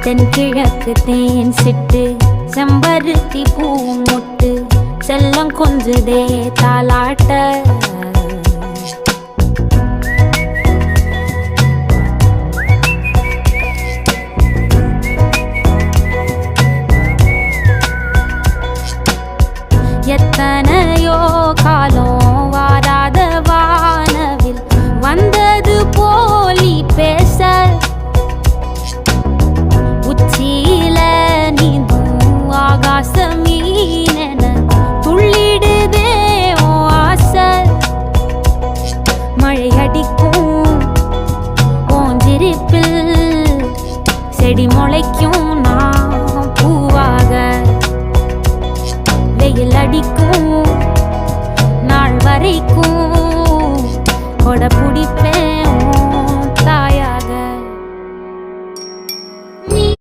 தென்கிழக்கு தேன் சிட்டு செம்பருத்தி பூ முட்டு செல்லம் கொஞ்சுதே தாலாட்ட எத்தனையோ காலம் வாராத வானவில் வந்தது போலி பேச உச்சியில நீந்தும் ஆகாச மீனென துள்ளிடுதே ஓ ஆசை மழை அடிக்கும் ஓஞ்சிருப்பில் செடி முளைக்கும் நான் பூவாக வெயில் அடிக்கும் நாள் வரைக்கும் கொடை பிடிப்பேன்